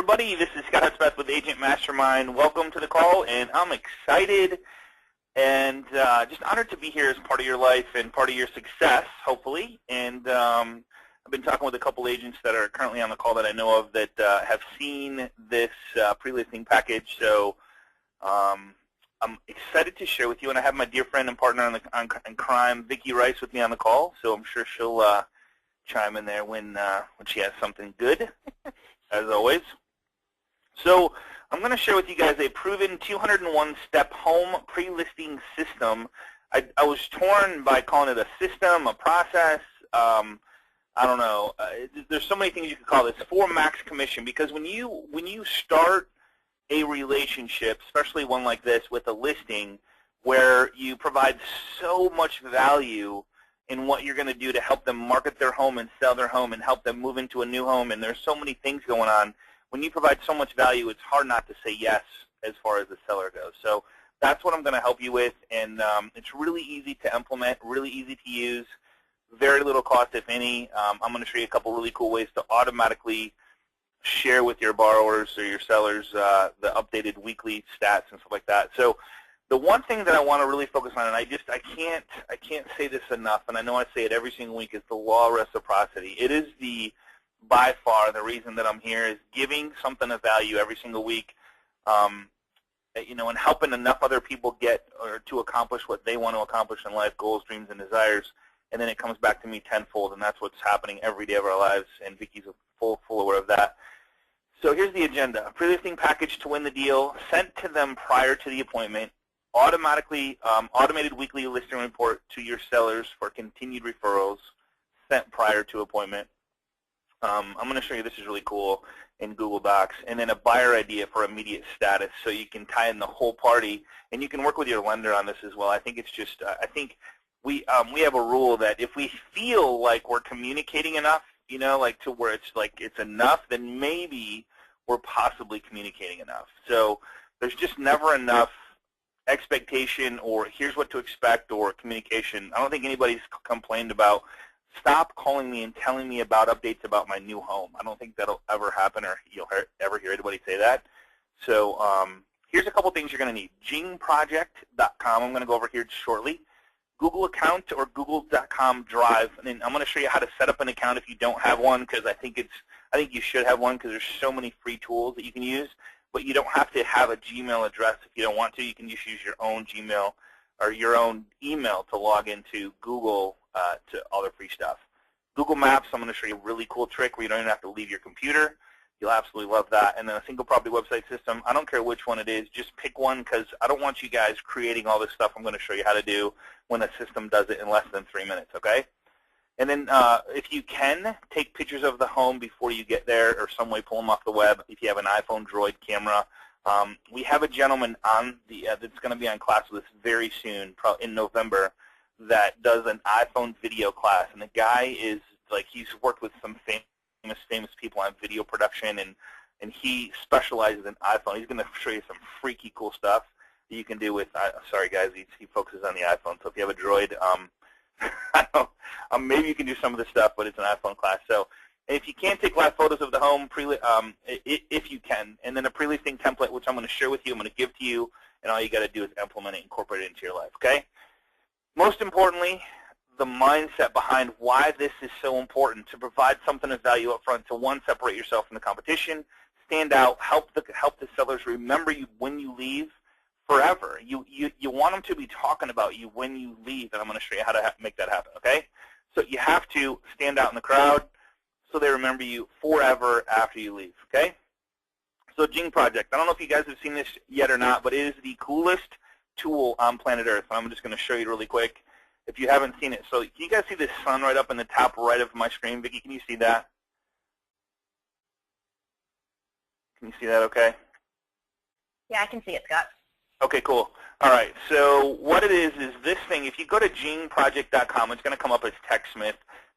everybody. This is Scott Hudspeth with Agent Mastermind. Welcome to the call, and I'm excited and just honored to be here as part of your life and part of your success, hopefully. And I've been talking with a couple agents that are currently on the call that I know of that have seen this pre-listing package. So I'm excited to share with you, and I have my dear friend and partner in crime, Vicki Rice, with me on the call. So I'm sure she'll chime in there when she has something good, as always. So I'm going to share with you guys a proven 201-step home pre-listing system. I was torn by calling it a system, a process. I don't know. There's so many things you could call this for max commission, because when you start a relationship, especially one like this with a listing where you provide so much value in what you're going to do to help them market their home and sell their home and help them move into a new home, and there's so many things going on. When you provide so much value, it's hard not to say yes as far as the seller goes. So that's what I'm going to help you with, and it's really easy to implement, really easy to use, very little cost, if any. I'm going to show you a couple really cool ways to automatically share with your borrowers or your sellers the updated weekly stats and stuff like that. So the one thing that I want to really focus on, and I can't say this enough, and I know I say it every single week, is the law of reciprocity. It is by far the reason that I'm here, is giving something of value every single week, and helping enough other people get or to accomplish what they want to accomplish in life, goals, dreams, and desires, and then it comes back to me tenfold, and that's what's happening every day of our lives, and Vicki's full aware of that. So here's the agenda. A pre-listing package to win the deal, sent to them prior to the appointment, automated weekly listing report to your sellers for continued referrals, sent prior to appointment. I'm going to show you, this is really cool, in Google Docs, and then a buyer idea for immediate status, so you can tie in the whole party, and you can work with your lender on this as well. I think it's just, I think we have a rule that if we feel like we're communicating enough, like to where it's enough, then maybe we're possibly communicating enough. So there's just never enough expectation or here's what to expect or communication. I don't think anybody's complained about, stop calling me and telling me about updates about my new home. I don't think that'll ever happen, or you'll ever hear anybody say that. So here's a couple things you're going to need. jingproject.com. I'm going to go over here shortly. Google account or google.com Drive, and I'm going to show you how to set up an account if you don't have one, because I think you should have one, because there's so many free tools that you can use. But you don't have to have a Gmail address if you don't want to. You can just use your own Gmail or your own email to log into Google to all the free stuff. Google Maps, I'm going to show you a really cool trick where you don't even have to leave your computer. You'll absolutely love that. And then a single property website system. I don't care which one it is. Just pick one, because I don't want you guys creating all this stuff I'm going to show you how to do when the system does it in less than 3 minutes, okay? And then if you can, take pictures of the home before you get there, or some way pull them off the web if you have an iPhone Droid camera. We have a gentleman on that's going to be on class with us very soon, probably in November, that does an iPhone video class. And the guy is, he's worked with some famous people on video production, and he specializes in iPhone. He's going to show you some freaky cool stuff that you can do with, sorry guys, he focuses on the iPhone. So if you have a Droid, I don't know, maybe you can do some of the stuff, but it's an iPhone class. So if you can't take live photos of the home, if you can, and then a pre-listing template, which I'm going to share with you, I'm going to give to you, and all you got to do is implement it, incorporate it into your life, okay? Most importantly, the mindset behind why this is so important, to provide something of value up front, to one, separate yourself from the competition, stand out, help the sellers remember you when you leave forever. You want them to be talking about you when you leave, and I'm going to show you how to make that happen, okay? So you have to stand out in the crowd so they remember you forever after you leave, okay? So Jing Project, I don't know if you guys have seen this yet or not, but it is the coolest tool on planet Earth. I'm just going to show you really quick if you haven't seen it. So can you guys see this sun right up in the top right of my screen? Vicki, can you see that? Can you see that okay? Yeah, I can see it, Scott. Okay, cool. All right, so what it is this thing, if you go to jingproject.com, it's going to come up as TechSmith.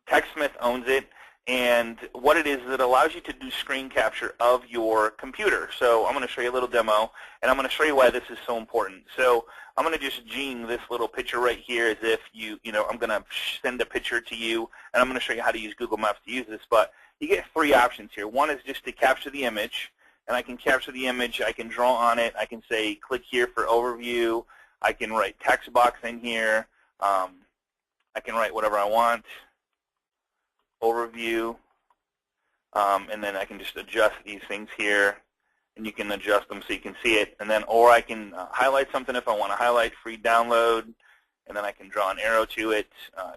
TechSmith owns it, and what it is it allows you to do screen capture of your computer. So I'm going to show you a little demo, and I'm going to show you why this is so important. So I'm going to just Jing this little picture right here as if I'm going to send a picture to you, and I'm going to show you how to use Google Maps to use this. But you get three options here. One is just to capture the image. and I can capture the image. I can draw on it. I can say, click here for overview. I can write text box in here. I can write whatever I want, overview, and then I can just adjust these things here, and you can adjust them so you can see it. And then, or I can highlight something if I want to highlight, free download, and then I can draw an arrow to it,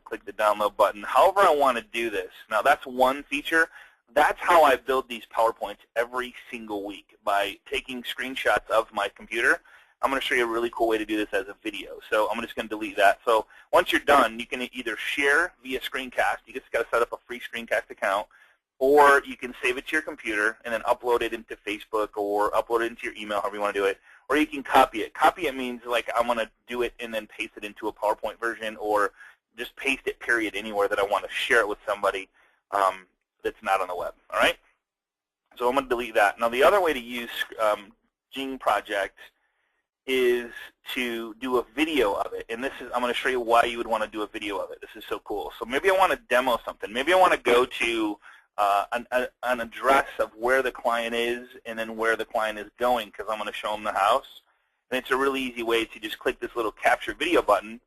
click the download button, however I want to do this. Now, that's one feature. That's how I build these PowerPoints every single week, by taking screenshots of my computer. I'm going to show you a really cool way to do this as a video. So I'm just going to delete that. So once you're done, you can either share via screencast. You just got to set up a free screencast account, or you can save it to your computer and then upload it into Facebook or upload it into your email, however you want to do it. Or you can copy it. Copy it means like I'm going to do it and then paste it into a PowerPoint version, or just paste it, period, anywhere that I want to share it with somebody that's not on the web. All right? So I'm going to delete that. Now, the other way to use Jing Project is to do a video of it. And this is, I'm going to show you why you would want to do a video of it. This is so cool. So maybe I want to demo something. Maybe I want to go to an address of where the client is and then where the client is going, because I'm going to show them the house. And it's a really easy way to just click this little capture video button,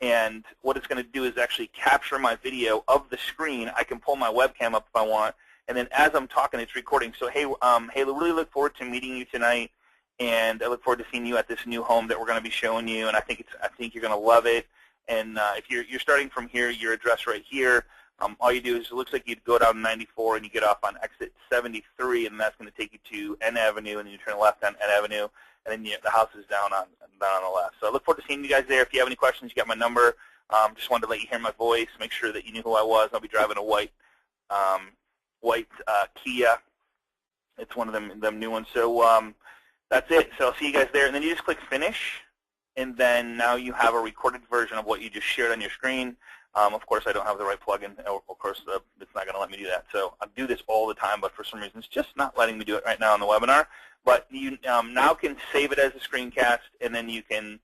and what it's going to do is actually capture my video of the screen. I can pull my webcam up if I want, and then as I'm talking, it's recording. So hey, hey, really look forward to meeting you tonight, and I look forward to seeing you at this new home that we're going to be showing you, and I think you're going to love it. And if you're starting from here, your address right here. All you do is, it looks like you'd go down 94 and you get off on exit 73, and that's going to take you to N Avenue, and then you turn left on N Avenue, and then the house is down on the left. So I look forward to seeing you guys there. If you have any questions, you got my number. Just wanted to let you hear my voice, make sure that you knew who I was. I'll be driving a white Kia. It's one of them new ones. So that's it. So I'll see you guys there. And then you just click Finish, and then now you have a recorded version of what you just shared on your screen. Of course, I don't have the right plugin. Of course, it's not going to let me do that. So I do this all the time, but for some reason, it's just not letting me do it right now on the webinar. But you now can save it as a screencast, and then you can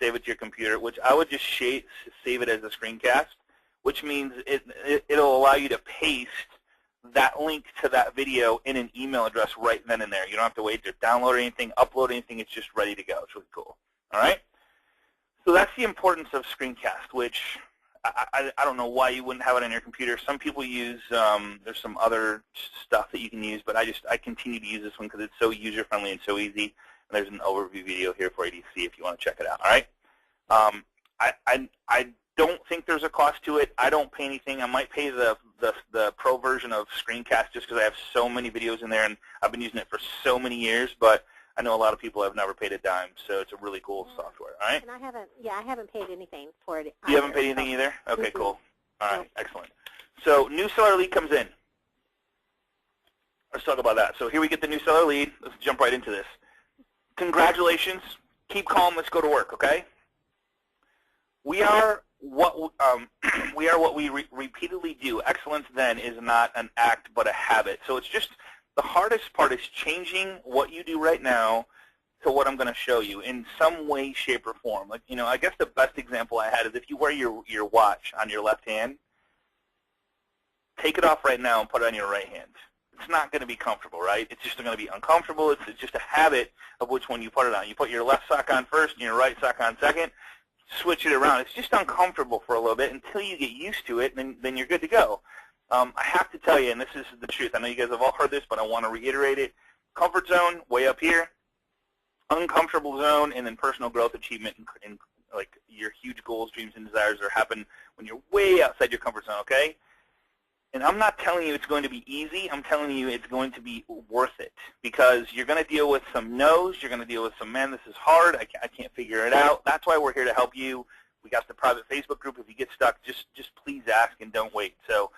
save it to your computer, which I would just save it as a screencast, which means it'll allow you to paste that link to that video in an email address right then and there. You don't have to wait to download anything, upload anything. It's just ready to go. It's really cool. All right? So that's the importance of screencast, which I don't know why you wouldn't have it on your computer. Some people use, there's some other stuff that you can use, but I continue to use this one because it's so user-friendly and so easy. And there's an overview video here for you to see if you want to check it out. All right? I don't think there's a cost to it. I don't pay anything. I might pay the pro version of Screencast just because I have so many videos in there, and I've been using it for so many years, but I know a lot of people have never paid a dime, so it's a really cool software. All right? And I haven't paid anything for it. You haven't paid anything either? Okay, cool. All right, excellent. So new seller lead comes in. Let's talk about that. So here we get the new seller lead. Let's jump right into this. Congratulations. Keep calm. Let's go to work, okay? We are what we repeatedly do. Excellence, then, is not an act but a habit. So it's just the hardest part is changing what you do right now to what I'm going to show you in some way, shape, or form. Like, you know, I guess the best example I had is if you wear your watch on your left hand, take it off right now and put it on your right hand. It's not going to be comfortable, right? It's just going to be uncomfortable. It's just a habit of which one you put it on. You put your left sock on first and your right sock on second. Switch it around. It's just uncomfortable for a little bit until you get used to it, and then you're good to go. I have to tell you, and this is the truth. I know you guys have all heard this, but I want to reiterate it. Comfort zone, way up here. Uncomfortable zone, and then personal growth, achievement, and like your huge goals, dreams, and desires are happen when you're way outside your comfort zone, okay? And I'm not telling you it's going to be easy. I'm telling you it's going to be worth it, because you're going to deal with some no's. You're going to deal with some, man, this is hard. I can't figure it out. That's why we're here to help you. We got the private Facebook group. If you get stuck, just please ask and don't wait. So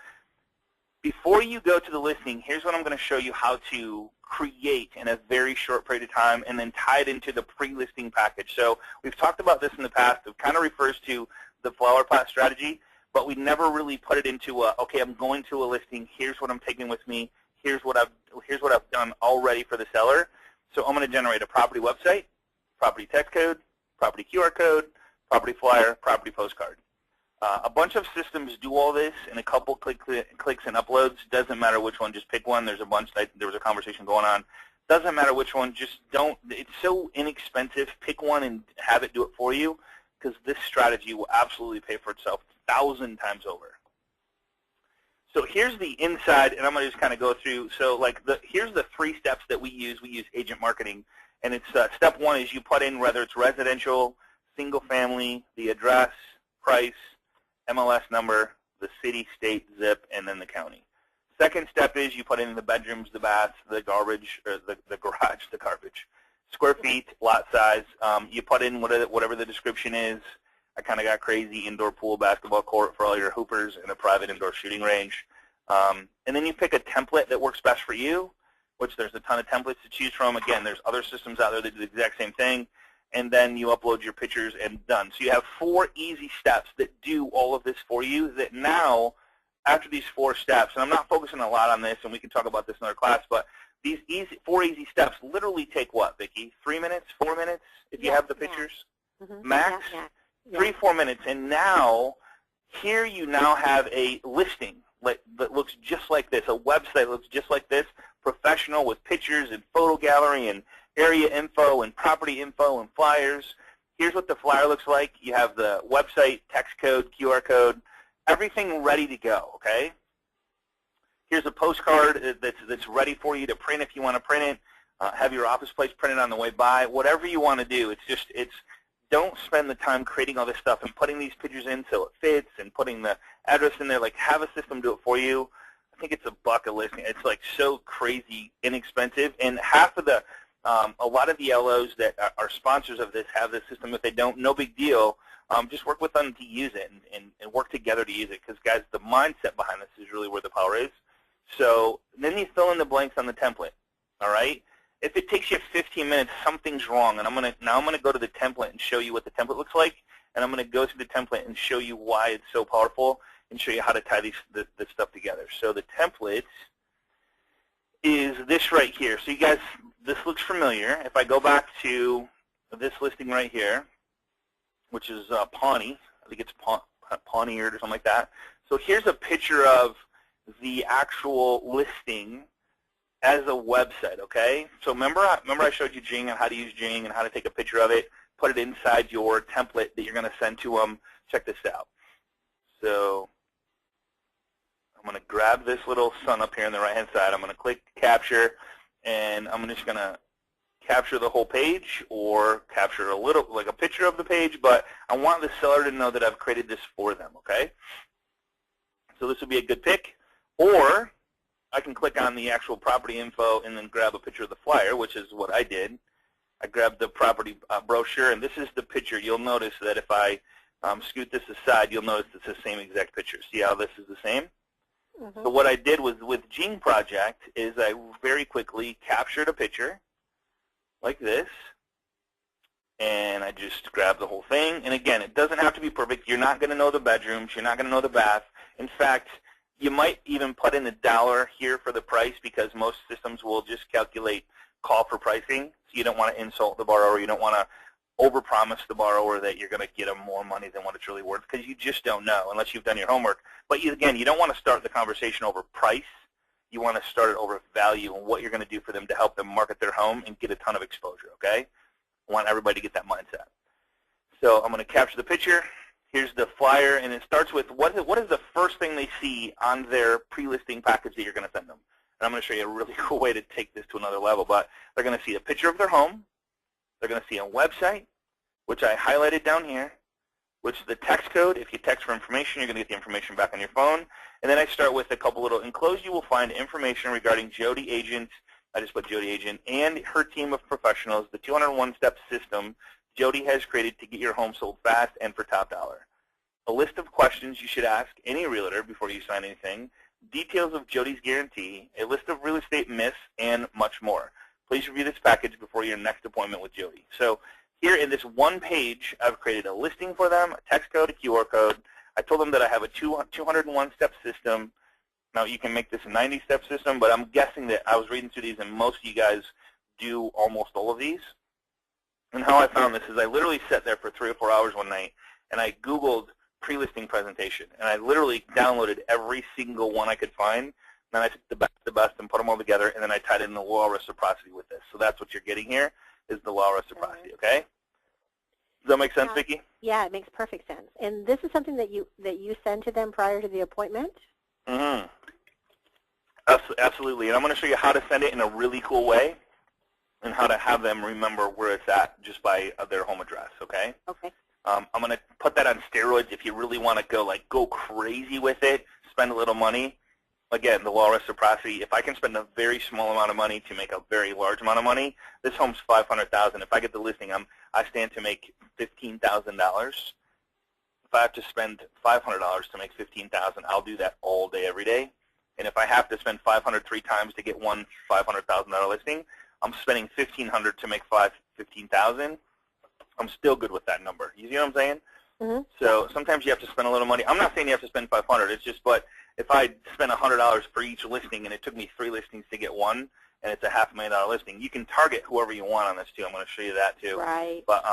before you go to the listing, here's what I'm going to show you how to create in a very short period of time and then tie it into the pre-listing package. So we've talked about this in the past. It kind of refers to the flower pot strategy, but we never really put it into okay, I'm going to a listing, here's what I'm taking with me, here's what I've done already for the seller. So I'm going to generate a property website, property text code, property QR code, property flyer, property postcard. A bunch of systems do all this in a couple clicks and uploads. Doesn't matter which one, just pick one. There's a bunch. There was a conversation going on Doesn't matter which one, just don't, it's so inexpensive. Pick one and have it do it for you, because this strategy will absolutely pay for itself 1,000 times over. So here's the inside, and I'm going to just kind of go through. So like here's the 3 steps that we use. We use agent marketing, and it's step 1 is you put in whether it's residential, single family, the address, price, MLS number, the city, state, zip, and then the county. Second step is you put in the bedrooms, the baths, the garbage, or the garage, the garbage, square feet, lot size. You put in whatever the description is. I kind of got crazy: indoor pool, basketball court for all your hoopers, and a private indoor shooting range. And then you pick a template that works best for you, which there's a ton of templates to choose from. Again, there's other systems out there that do the exact same thing. And then you upload your pictures and done. So you have 4 easy steps that do all of this for you that now, after these 4 steps, and I'm not focusing a lot on this, and we can talk about this in our class, but these 4 easy steps literally take what, Vicki? 3 minutes, 4 minutes, if you have the pictures? Max? 3-4 minutes. And now, here you now have a listing that looks just like this, a website that looks just like this, professional with pictures and photo gallery and area info and property info and flyers. Here's what the flyer looks like. You have the website, text code, QR code, everything ready to go, okay? Here's a postcard that's ready for you to print if you want to print it. Have your office place printed on the way by. Whatever you want to do. Don't spend the time creating all this stuff and putting these pictures in so it fits and putting the address in there. Like, have a system do it for you. I think it's $1 a listing. It's like so crazy inexpensive. And half of the, a lot of the LOs that are sponsors of this have this system. If they don't, no big deal. Just work with them to use it and work together to use it. Because, guys, the mindset behind this is really where the power is. So then you fill in the blanks on the template, all right? If it takes you 15 minutes, something's wrong. And I'm going to go to the template and show you what the template looks like. And I'm going to go through the template and show you why it's so powerful and show you how to tie this stuff together. So the template is this right here. So you guys, this looks familiar. If I go back to this listing right here, which is Pawnee, I think it's Pawnee-eared or something like that. So here's a picture of the actual listing as a website, okay? So remember I showed you Jing and how to use Jing and how to take a picture of it, put it inside your template that you're going to send to them. Check this out. So I'm going to grab this little sun up here on the right-hand side. I'm going to click capture, and I'm just going to capture the whole page or capture a little, like a picture of the page, but I want the seller to know that I've created this for them, okay? So this would be a good pick. Or I can click on the actual property info and then grab a picture of the flyer, which is what I did. I grabbed the property brochure, and this is the picture. You'll notice that if I scoot this aside, you'll notice it's the same exact picture. See how this is the same? Mm-hmm. So what I did was with Jing Project is I very quickly captured a picture like this, and I just grabbed the whole thing. And again, it doesn't have to be perfect. You're not going to know the bedrooms. You're not going to know the bath. In fact, you might even put in $1 here for the price because most systems will just calculate call for pricing. So you don't want to insult the borrower. You don't want to overpromise the borrower that you're going to get them more money than what it's really worth because you just don't know unless you've done your homework. But again, you don't want to start the conversation over price. You want to start it over value and what you're going to do for them to help them market their home and get a ton of exposure, okay? I want everybody to get that mindset. So I'm going to capture the picture. Here's the flyer, and it starts with what is the first thing they see on their pre-listing package that you're going to send them. And I'm going to show you a really cool way to take this to another level. But they're going to see a picture of their home. They're going to see a website, which I highlighted down here, which is the text code. If you text for information, you're going to get the information back on your phone. And then I start with a couple little enclosed. You will find information regarding Jody Agent. I just put Jody Agent and her team of professionals, the 201-step system Jody has created to get your home sold fast and for top dollar. A list of questions you should ask any realtor before you sign anything, details of Jody's guarantee, a list of real estate myths, and much more. Please review this package before your next appointment with Jody. So here in this one page, I've created a listing for them, a text code, a QR code. I told them that I have a 201-step system. Now, you can make this a 90-step system, but I'm guessing that I was reading through these, and most of you guys do almost all of these. And how I found this is I literally sat there for 3 or 4 hours one night, and I Googled pre-listing presentation, and I literally downloaded every single one I could find Then I took the best, and put them all together, and then I tied in the law of reciprocity with this. So that's what you're getting here is the law of reciprocity, okay? Does that make sense, Vicki? Yeah, it makes perfect sense. And this is something that you send to them prior to the appointment? Mm-hmm. Absolutely. And I'm going to show you how to send it in a really cool way and how to have them remember where it's at just by their home address, okay? Okay. I'm going to put that on steroids if you really want to go crazy with it, spend a little money. Again, the law of reciprocity, if I can spend a very small amount of money to make a very large amount of money, this home's $500,000. If I get the listing, I stand to make $15,000. If I have to spend $500 to make $15,000, I'll do that all day, every day. And if I have to spend $500 3 times to get one $500,000 listing, I'm spending $1,500 to make $15,000. I'm still good with that number. You see what I'm saying? Mm-hmm. So sometimes you have to spend a little money. I'm not saying you have to spend $500. It's just, but if I spend $100 for each listing and it took me 3 listings to get one, and it's a $500,000 listing, you can target whoever you want on this too. I'm going to show you that too. Right. But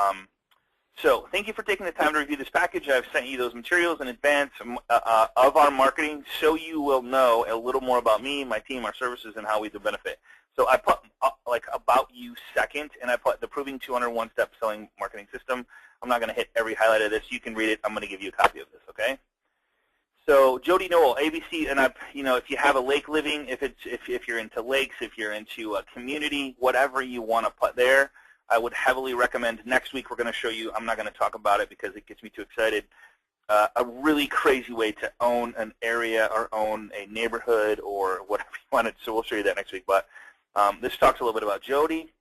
so thank you for taking the time to review this package. I've sent you those materials in advance of our marketing, so you will know a little more about me, my team, our services, and how we do benefit. So I put like about you second, and I put the Proving 201-Step Selling Marketing System. I'm not going to hit every highlight of this. You can read it. I'm going to give you a copy of this, okay? So Jody Noel, ABC, and if you have a lake living, if you're into lakes, if you're into a community, whatever you want to put there, I would heavily recommend. Next week we're going to show you. I'm not going to talk about it because it gets me too excited. A really crazy way to own an area or own a neighborhood or whatever you wanted. So we'll show you that next week. But this talks a little bit about Jody.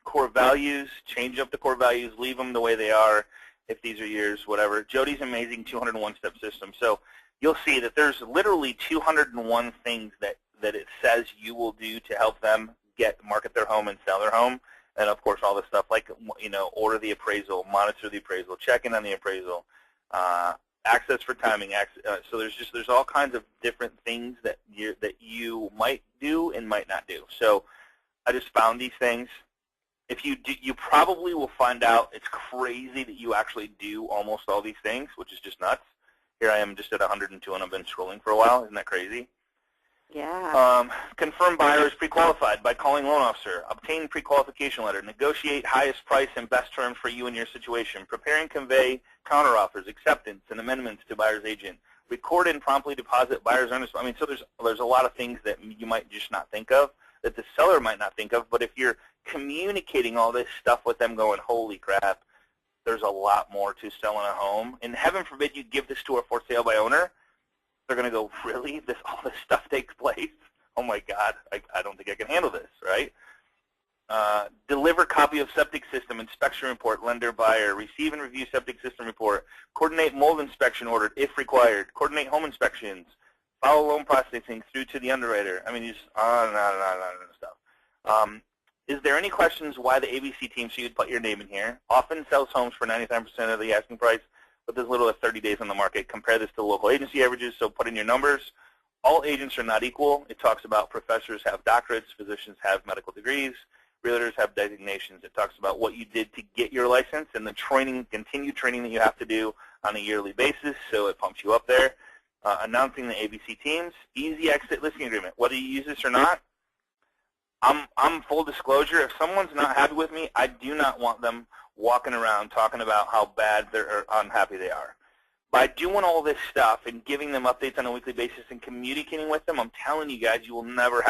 Core values, change up the core values, leave them the way they are if these are yours, whatever. Jody's amazing 201-step system. So you'll see that there's literally 201 things that it says you will do to help them market their home and sell their home. And, of course, all the stuff like, order the appraisal, monitor the appraisal, check in on the appraisal, access for timing. So there's all kinds of different things that you might do and might not do. So I just found these things. If you do, you probably will find out it's crazy that you actually do almost all these things, which is just nuts. Here I am just at 102, and I've been scrolling for a while. Isn't that crazy? Yeah. Confirm buyer is pre-qualified by calling loan officer. Obtain pre-qualification letter. Negotiate highest price and best terms for you and your situation. Prepare and convey counteroffers, acceptance, and amendments to buyer's agent. Record and promptly deposit buyer's earnest. I mean, so there's a lot of things that you might just not think of, that the seller might not think of. But if you're communicating all this stuff with them going, holy crap, there's a lot more to selling a home. And heaven forbid you give this to a for sale by owner. They're going to go, really? All this stuff takes place? Oh, my God. I don't think I can handle this, right? Deliver copy of septic system inspection report, lender, buyer. Receive and review septic system report. Coordinate mold inspection ordered if required. Coordinate home inspections. Follow loan processing through to the underwriter. I mean, just on and on and on and on and stuff. Is there any questions why the ABC team, so you'd put your name in here, often sells homes for 99% of the asking price, but there's little as 30 days on the market. Compare this to local agency averages, so put in your numbers. All agents are not equal. It talks about professors have doctorates, physicians have medical degrees, realtors have designations. It talks about what you did to get your license and the training, continued training that you have to do on a yearly basis, so it pumps you up there. Announcing the ABC teams, easy exit listing agreement. Whether you use this or not, I'm full disclosure. If someone's not happy with me, I do not want them walking around talking about how bad or unhappy they are. By doing all this stuff and giving them updates on a weekly basis and communicating with them, I'm telling you guys, you'll never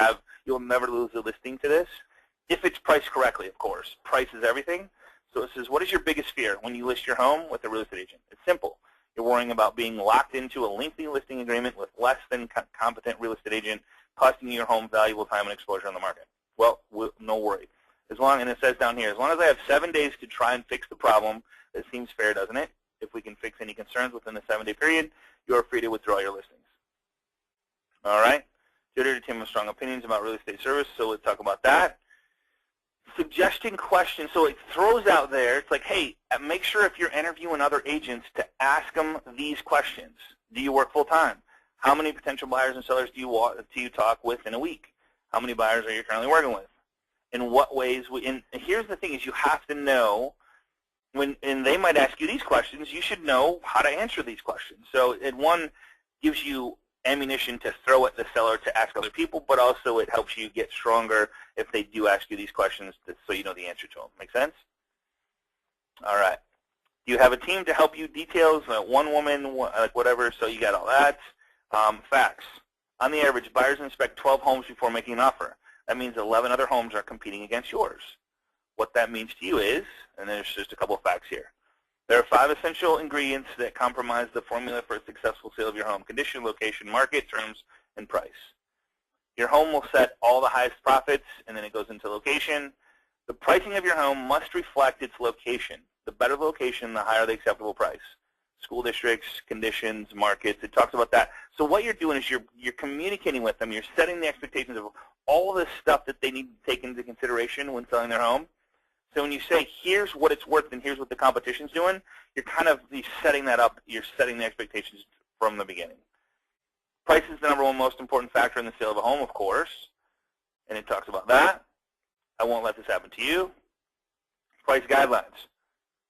lose a listing to this. If it's priced correctly, of course. Price is everything. So it says, what is your biggest fear when you list your home with a real estate agent? It's simple. You're worrying about being locked into a lengthy listing agreement with less than competent real estate agent, costing your home valuable time and exposure on the market. Well, no worry. And it says down here, as long as I have 7 days to try and fix the problem, it seems fair, doesn't it? If we can fix any concerns within the 7-day period, you are free to withdraw your listings. All right? Jody team has strong opinions about real estate service, so let's talk about that. Suggesting questions. So it throws out there, it's like, hey, make sure if you're interviewing other agents to ask them these questions. Do you work full-time? How many potential buyers and sellers do you talk with in a week? How many buyers are you currently working with? In what ways? And here's the thing is you have to know, and they might ask you these questions, you should know how to answer these questions. So one gives you ammunition to throw at the seller to ask other people, but also it helps you get stronger if they do ask you these questions so you know the answer to them. Make sense? All right. You have a team to help you details, one woman, whatever, so you got all that. Facts. On the average, buyers inspect 12 homes before making an offer. That means 11 other homes are competing against yours. What that means to you is, and there's just a couple of facts here, there are 5 essential ingredients that compromise the formula for a successful sale of your home: condition, location, market, terms, and price. Your home will set all the highest profits, and then it goes into location. The pricing of your home must reflect its location. The better the location, the higher the acceptable price. School districts, conditions, markets, it talks about that. So what you're doing is you're communicating with them. You're setting the expectations of all the stuff that they need to take into consideration when selling their home. So when you say, here's what it's worth and here's what the competition's doing, you're setting that up. You're setting the expectations from the beginning. Price is the #1 most important factor in the sale of a home, of course, and it talks about that. I won't let this happen to you. Price guidelines.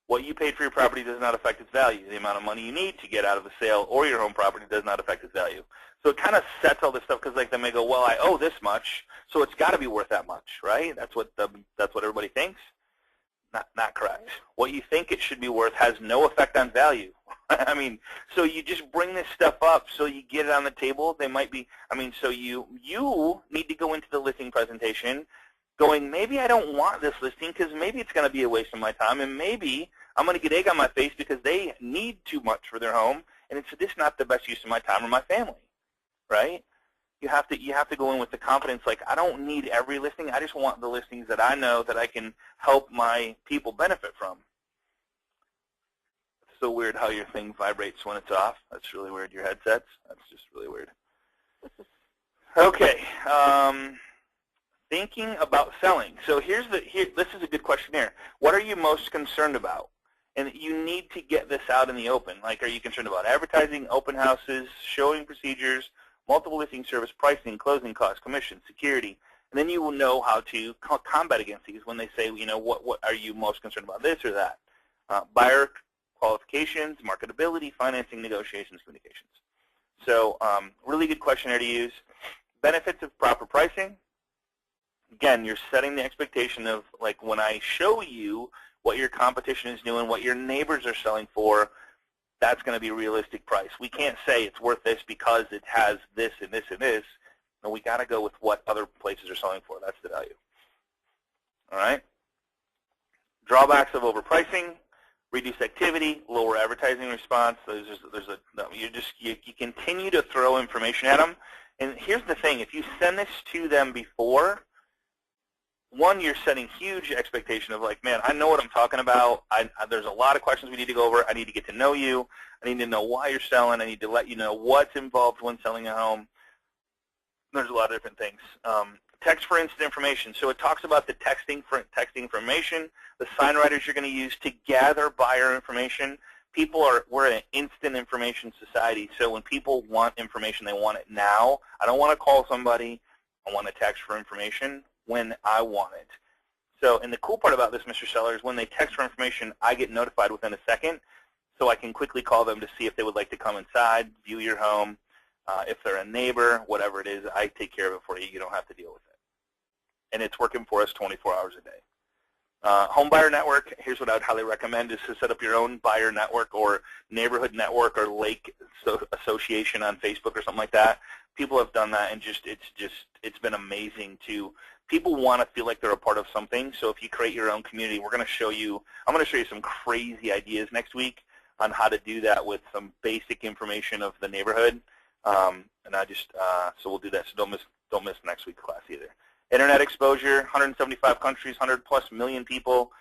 What you paid for your property does not affect its value. The amount of money you need to get out of the sale or your home property does not affect its value. So it kind of sets all this stuff because they may go, well, I owe this much, so it's got to be worth that much, right? That's what everybody thinks. Not correct. What you think it should be worth has no effect on value. I mean, so you just bring this stuff up so you get it on the table. They might be, so you need to go into the listing presentation going, maybe I don't want this listing because maybe it's going to be a waste of my time, and maybe I'm going to get egg on my face because they need too much for their home, and it's just not the best use of my time or my family, right? You have to go in with the confidence, like, I don't need every listing. I just want the listings that I know that I can help my people benefit from. It's so weird how your thing vibrates when it's off. That's really weird, your headsets. That's just really weird. Okay. Thinking about selling. So this is a good question here. What are you most concerned about? And you need to get this out in the open. Like, are you concerned about advertising, open houses, showing procedures, multiple listing service, pricing, closing costs, commission, security? And then you will know how to combat against these when they say, what are you most concerned about, this or that? Buyer qualifications, marketability, financing, negotiations, communications. So really good questionnaire to use. Benefits of proper pricing. Again, you're setting the expectation of, like, when I show you what your competition is doing, what your neighbors are selling for, that's going to be a realistic price. We can't say it's worth this because it has this and this and this. No, we got to go with what other places are selling for. That's the value. All right? Drawbacks of overpricing, reduced activity, lower advertising response. You continue to throw information at them. And here's the thing. If you send this to them before, one, you're setting huge expectation of, like, man, I know what I'm talking about. There's a lot of questions we need to go over. I need to get to know you. I need to know why you're selling. I need to let you know what's involved when selling a home. There's a lot of different things. Text for instant information. So it talks about the texting information, the sign writers you're going to use to gather buyer information. We're an instant information society. So when people want information, they want it now. I don't want to call somebody. I want to text for information when I want it. So, and the cool part about this, Mr. Seller, is when they text for information, I get notified within a second, so I can quickly call them to see if they would like to come inside, view your home. If they're a neighbor, whatever it is, I take care of it for you. You don't have to deal with it. And it's working for us 24 hours a day. Home buyer network, here's what I would highly recommend, is to set up your own buyer network or neighborhood network or lake association on Facebook or something like that. People have done that, and it's been amazing to. People want to feel like they're a part of something. So if you create your own community, I'm going to show you some crazy ideas next week on how to do that with some basic information of the neighborhood. And so we'll do that. So don't miss next week's class either. Internet exposure, 175 countries, 100+ million people.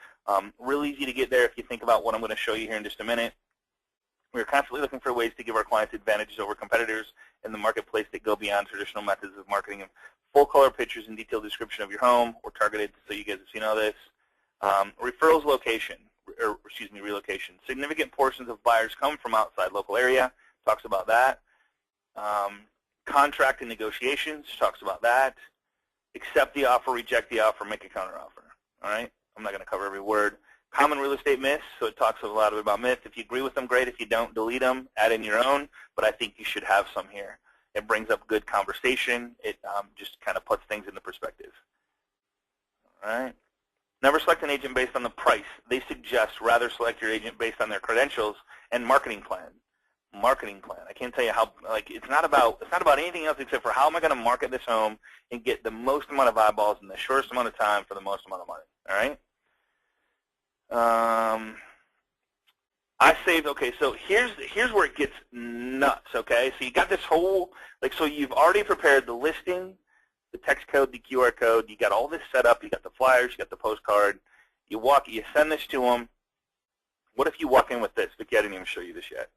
Really easy to get there if you think about what I'm going to show you here in just a minute. We're constantly looking for ways to give our clients advantages over competitors in the marketplace that go beyond traditional methods of marketing. Full color pictures and detailed description of your home. We're targeted, so you guys have seen all this. Referrals relocation. Significant portions of buyers come from outside local area. Talks about that. Contract and negotiations. Talks about that. Accept the offer, reject the offer, make a counteroffer. All right? I'm not going to cover every word. Common real estate myths, so it talks a lot about myths. If you agree with them, great. If you don't, delete them, add in your own, but I think you should have some here. It brings up good conversation. It just kind of puts things into perspective. All right. Never select an agent based on the price. They suggest rather select your agent based on their credentials and marketing plan. Marketing plan. I can't tell you how, like, it's not about anything else except for how am I going to market this home and get the most amount of eyeballs in the shortest amount of time for the most amount of money. All right. I saved, okay, so here's where it gets nuts, okay? So you got this whole, like, so you've already prepared the listing, the text code, the QR code, you got all this set up, you got the flyers, you got the postcard, you send this to them. What if you walk in with this? Vicky, I didn't even show you this yet.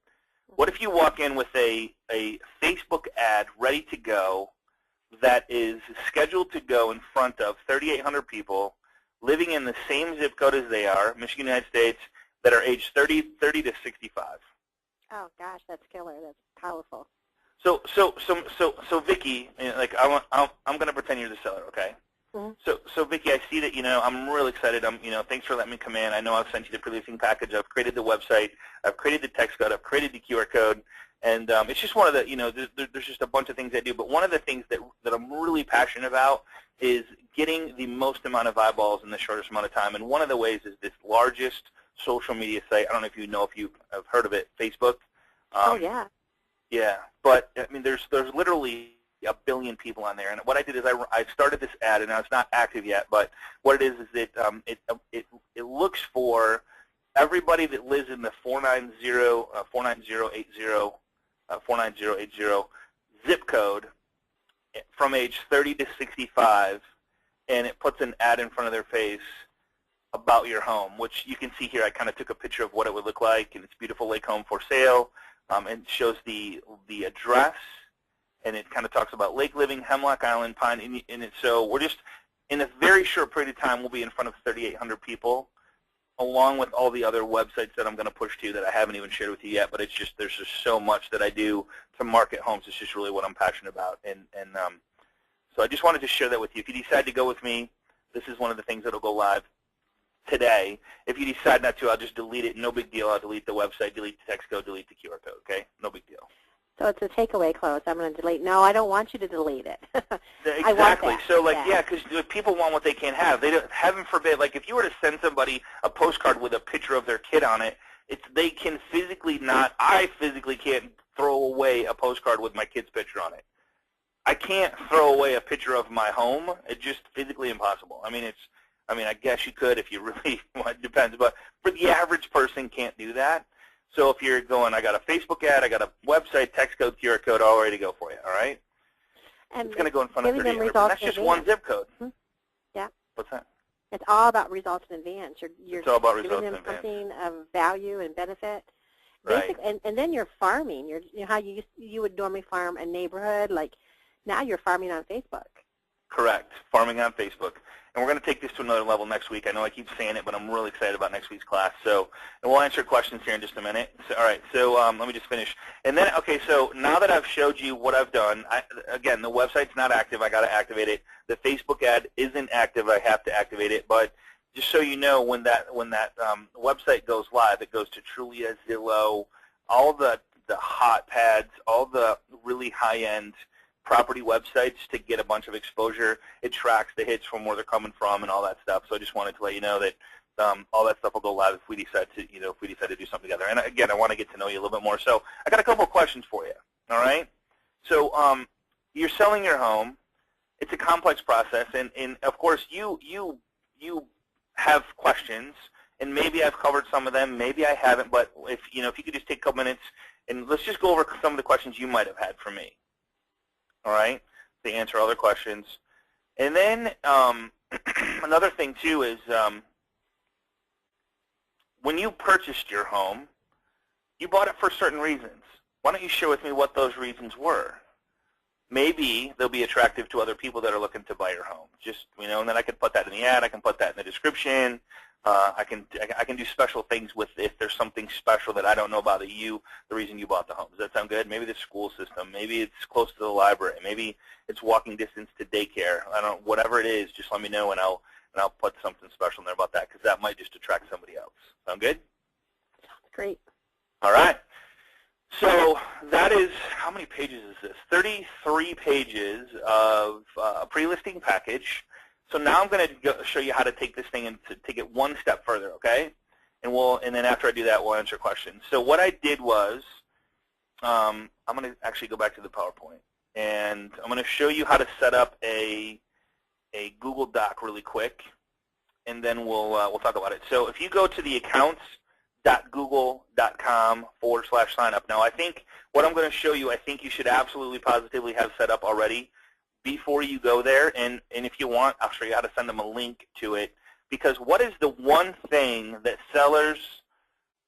What if you walk in with a Facebook ad ready to go that is scheduled to go in front of 3,800 people living in the same zip code as they are, Michigan, United States, that are aged 30 to 65. Oh gosh, that's killer. That's powerful. So Vicky, like I'm going to pretend you're the seller, okay? Mm-hmm. So Vicky, I see that I'm really excited. Thanks for letting me come in. I know I've sent you the pre-listing package. I've created the website. I've created the text code. I've created the QR code, and it's just one of the there's just a bunch of things I do. But one of the things that I'm really passionate about is getting the most amount of eyeballs in the shortest amount of time. And one of the ways is this largest social media site. I don't know if you have heard of it, Facebook. Oh yeah. Yeah, but I mean, there's literally a billion people on there. And what I did is I started this ad, and now it's not active yet. But what it is that it looks for everybody that lives in the 49080 zip code from age 30 to 65, and it puts an ad in front of their face about your home, which you can see here. I kind of took a picture of what it would look like, and it's beautiful lake home for sale, and shows the address, and it kind of talks about lake living, Hemlock Island, Pine, so we're just, in a very short period of time, we'll be in front of 3,800 people, along with all the other websites that I'm going to push to you that I haven't even shared with you yet, but it's just, there's just so much that I do to market homes. It's just really what I'm passionate about, and so I just wanted to share that with you. If you decide to go with me, this is one of the things that will go live today. If you decide not to, I'll just delete it. No big deal. I'll delete the website, delete the text code, delete the QR code, okay? No big deal. So it's a takeaway close. I'm going to delete. No, I don't want you to delete it. Exactly. I want that. So, like, yeah, because people want what they can't have. They don't, heaven forbid, like, if you were to send somebody a postcard with a picture of their kid on it, they can physically not, I physically can't throw away a postcard with my kid's picture on it. I can't throw away a picture of my home. It's just physically impossible. I mean, I guess you could if you really want. It depends, but for the average person, can't do that. So if you're going, I got a Facebook ad, I got a website, text code, QR code, all ready to go for you. All right. And it's going to go in front of 3,800. That's just one zip code. Mm-hmm. Yeah. What's that? It's all about results in advance. It's all about results giving them in advance. Something of value and benefit. Right. And then you're farming. How you would normally farm a neighborhood. Like now you're farming on Facebook. Correct. Farming on Facebook. And we're going to take this to another level next week. I know I keep saying it, but I'm really excited about next week's class. So, and we'll answer questions here in just a minute. So, all right. So let me just finish. And then, okay, so now that I've showed you what I've done, again, the website's not active. I got to activate it. The Facebook ad isn't active. I have to activate it. But just so you know, when that website goes live, it goes to Trulia, Zillow, all the hot pads, all the really high-end property websites to get a bunch of exposure. It tracks the hits from where they're coming from and all that stuff. So I just wanted to let you know that all that stuff will go live if we decide to, do something together. And again, I want to get to know you a little bit more. So I got a couple of questions for you. All right. So you're selling your home. It's a complex process, and of course you have questions, and maybe I've covered some of them, maybe I haven't. But if you could just take a couple minutes and let's just go over some of the questions you might have had for me. All right, to answer other questions. And then another thing, too, is when you purchased your home, you bought it for certain reasons. Why don't you share with me what those reasons were? Maybe they'll be attractive to other people that are looking to buy your home. Just, and then I can put that in the ad. I can put that in the description. I can do special things with if there's something special that I don't know about the reason you bought the home. Does that sound good? Maybe the school system. Maybe it's close to the library. Maybe it's walking distance to daycare. I don't. Whatever it is, just let me know, and I'll put something special in there about that because that might just attract somebody else. Sound good? Sounds great. All right. So that is, how many pages is this? 33 pages of a pre-listing package. So now I'm going to show you how to take this thing and to take it one step further, okay? And then after I do that, we'll answer questions. So what I did was, I'm going to actually go back to the PowerPoint, and I'm going to show you how to set up a Google Doc really quick, and then we'll talk about it. So if you go to the accounts.google.com/sign up. Now I think what I'm going to show you, I think you should absolutely positively have set up already before you go there, and if you want, I'll show you how to send them a link to it, because what is the one thing that sellers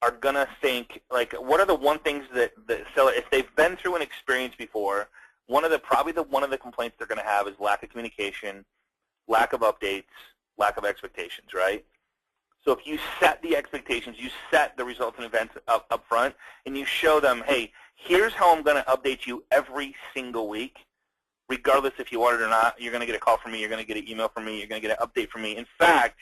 are going to think, like what are the one things that the seller, if they've been through an experience before, probably one of the complaints they're going to have is lack of communication, lack of updates, lack of expectations, right? So if you set the expectations, you set the results and events up front, and you show them, hey, here's how I'm going to update you every single week, regardless if you want it or not. You're going to get a call from me, you're going to get an email from me, you're going to get an update from me. In fact,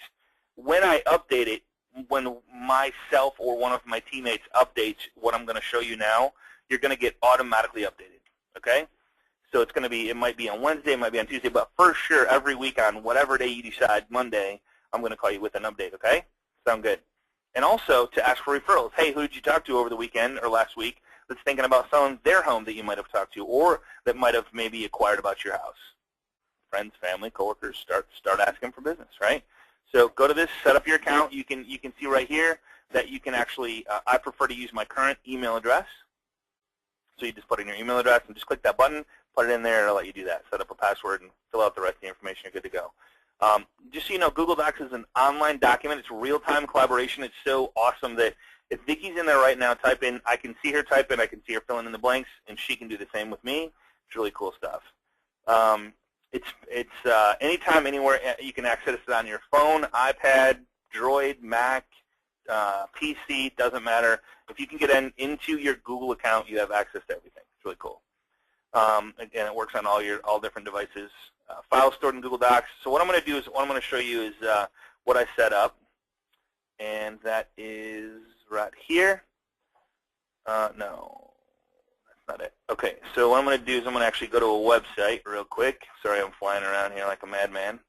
when I update it, when myself or one of my teammates updates what I'm going to show you now, you're going to get automatically updated, okay? So it's going to be, it might be on Wednesday, it might be on Tuesday, but for sure every week on whatever day you decide, Monday, I'm going to call you with an update, okay? Sound good? And also to ask for referrals. Hey, who did you talk to over the weekend or last week that's thinking about selling their home that you might have talked to or that might have maybe acquired about your house? Friends, family, coworkers, start asking for business, right? So go to this, set up your account. You can see right here that you can actually, I prefer to use my current email address. So you just put in your email address and just click that button, put it in there, and it'll let you do that. Set up a password and fill out the rest of the information. You're good to go. Just so you know, Google Docs is an online document. It's real-time collaboration. It's so awesome that if Vicki's in there right now, type in, I can see her type in, I can see her filling in the blanks, and she can do the same with me. It's really cool stuff. It's anytime, anywhere, you can access it on your phone, iPad, Droid, Mac, PC, doesn't matter. If you can get into your Google account, you have access to everything. It's really cool. Again, it works on all different devices. Files stored in Google Docs. So what I'm going to do is, what I'm going to show you is what I set up, and that is right here. No, that's not it. Okay, so what I'm going to do is I'm going to actually go to a website real quick. Sorry, I'm flying around here like a madman.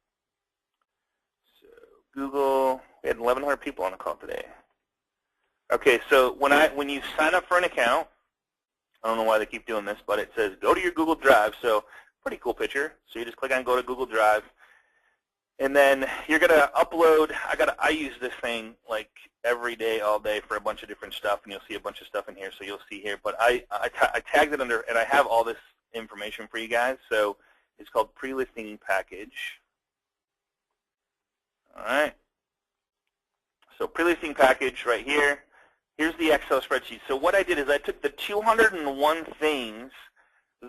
So Google, we had 1,100 people on the call today. Okay, so when you sign up for an account, I don't know why they keep doing this, but it says go to your Google Drive. So pretty cool picture. So you just click on go to Google Drive, and then you're gonna upload. I use this thing like every day, all day for a bunch of different stuff, and you'll see a bunch of stuff in here. So you'll see here, but I tagged it under, and I have all this information for you guys. So it's called pre-listing package. All right. So pre-listing package right here. Here's the Excel spreadsheet. So what I did is I took the 201 things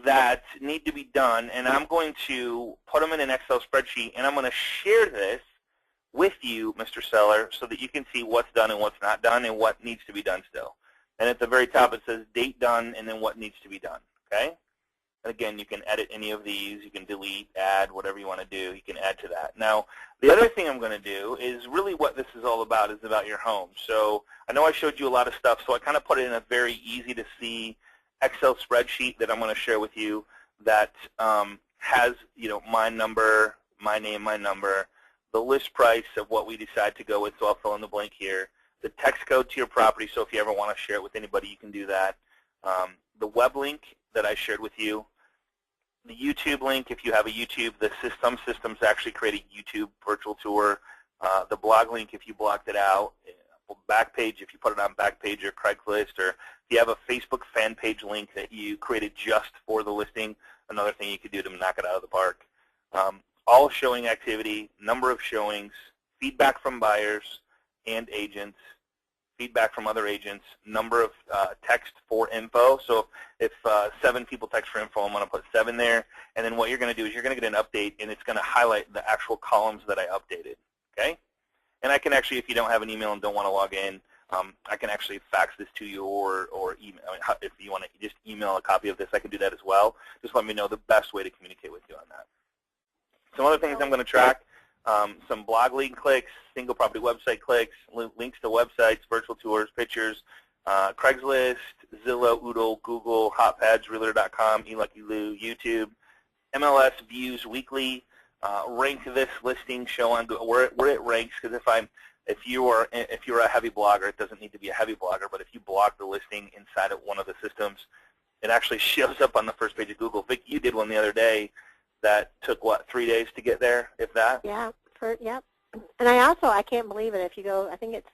that need to be done, and I'm going to put them in an Excel spreadsheet, and I'm going to share this with you, Mr. Seller, so that you can see what's done and what's not done and what needs to be done still. And at the very top it says date done and then what needs to be done, okay? And again, you can edit any of these. You can delete, add, whatever you want to do. You can add to that. Now, the other thing I'm going to do is really what this is all about is about your home. So I know I showed you a lot of stuff, so I kind of put it in a very easy-to-see Excel spreadsheet that I'm going to share with you that has, you know, my number, my name, my number, the list price of what we decide to go with, so I'll fill in the blank here, the text code to your property, so if you ever want to share it with anybody, you can do that, the web link that I shared with you, the YouTube link, if you have a YouTube, some systems actually create a YouTube virtual tour, the blog link if you blocked it out, Backpage if you put it on Backpage or Craigslist, or if you have a Facebook fan page link that you created just for the listing, another thing you could do to knock it out of the park. All showing activity, number of showings, feedback from buyers and agents, feedback from other agents, number of text for info. So if 7 people text for info, I'm going to put 7 there. And then what you're going to do is you're going to get an update, and it's going to highlight the actual columns that I updated. Okay? And I can actually, if you don't have an email and don't want to log in, I can actually fax this to you or email. I mean, if you want to just email a copy of this, I can do that as well. Just let me know the best way to communicate with you on that. Some other things I'm going to track, some blog link clicks, single property website clicks, links to websites, virtual tours, pictures, Craigslist, Zillow, Oodle, Google, HotPads, Realtor.com, eLuckyLou, YouTube, MLS views weekly. Rank this listing, show on where it ranks, because if you're a heavy blogger, it doesn't need to be a heavy blogger, but if you blog the listing inside of one of the systems, it actually shows up on the first page of Google. Vic, you did one the other day that took, what, 3 days to get there, if that? Yeah, yep. And I can't believe it, if you go, I think it's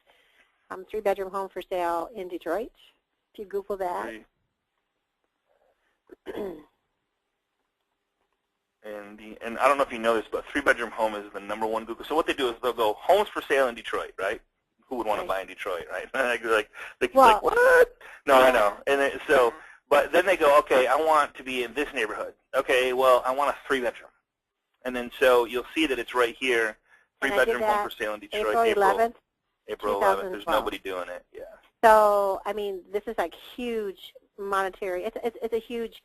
3-bedroom home for sale in Detroit, if you Google that. And I don't know if you know this, but 3-bedroom home is the #1 Google. So what they do is they'll go, homes for sale in Detroit, right? Who would want to buy in Detroit, right? like what? No, I know. And but then they go, okay, I want to be in this neighborhood. Okay, well, I want a 3-bedroom. And then so you'll see that it's right here, 3-bedroom home for sale in Detroit. April 11th. There's nobody doing it. Yeah. So I mean, this is like huge monetary. It's a huge.